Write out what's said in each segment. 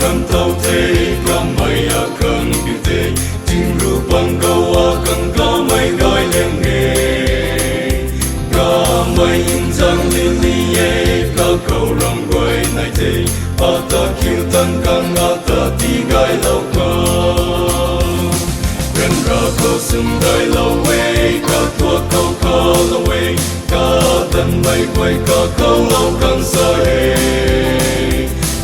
kan tau te ka mai a kan pi te ting ru bang go a kan ka mai gai leng nge ka mai in jang li li ye ka ko ram goi nai te pa ta kiu tan kan nga ta ti gai lo ka ren ra ko sum gai lo we ka tua ko ka lo we ka tan mai quay ka ko lo kan sa he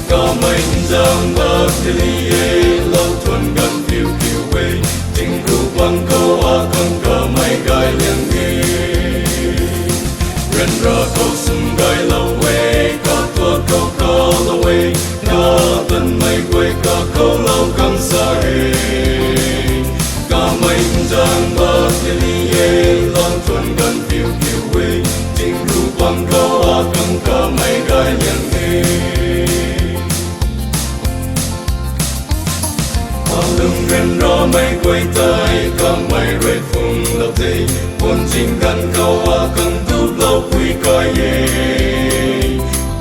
ka mai jang ba te li ye lo thuần gan phiêu phiêu về tình ru bang ko a kan ka mai gai leng nge ren ra ko sum gai lo we ka tua ko ka lo we ka tan mai quay ka ko lo kan sa he ka mai jang ba te li ye lo thuần gan phiêu phiêu về tình ru bang ko a kan ka mai gai leng nge lưng ren ro mai quay tay ka mai rơi phung lâu thế buồn chim gan câu a cần tu lâu quy ca ye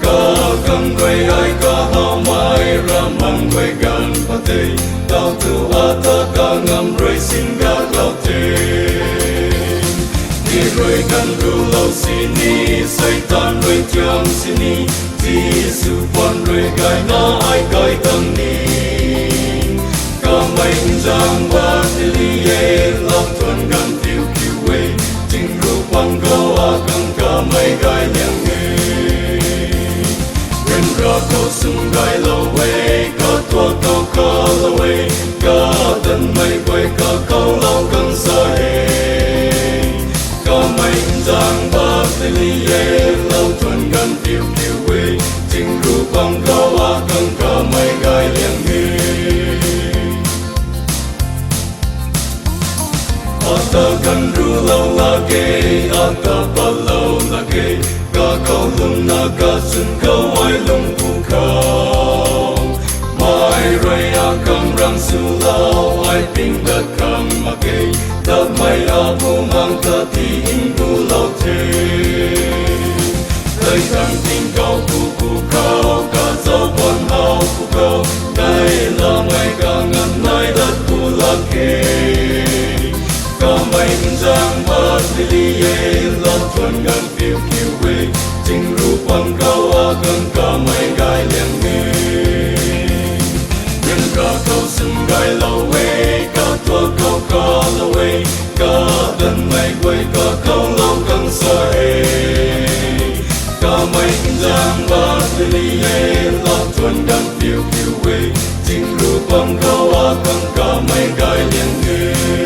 ka cần quay ai ka hao mai ra mang quay gan pa te tao tu a ta ka ngam rơi xin ga lâu thế đi rơi gan ru lâu xin ni say tan rơi chang xin ni Giêsu quan rơi gai na ai gai tăng ni ka mai jang ba te li ye lo thuần gan phiêu phiêu we tình ru bang go a kan ka mai gai leng nge ren ra ko sum gai lo we ka tua ko ka lo we ka tan mai quay ka ko lo kan sa he ka mai jang ba te li ye lo thuần gan phiêu phiêu we tình ru bang go a kan ka mai gai leng nge ta kan ru lâu la ke a ka pa lâu la ke ka ko lung na ka sun ko ai lung pu ko mai rai a kam rang su lao ai ping da kam ma ke da mai a pu mang ta ti in pu lâu thế lai kan ting ko pu ko ka zo bon hao pu ko dai la mai ka ngan nai da pu la ke ka mai jang ba te li ye lo thuần gan phiêu phiêu we tình ru bang ko a kan ka mai gai leng nge ren ra ko sum gai lo we ka tua ko ka lo we ka tan mai quay ka ko lo kan sa he ka mai jang ba te li ye lo thuần gan phiêu phiêu we tình ru bang ko a kan ka mai gai leng nge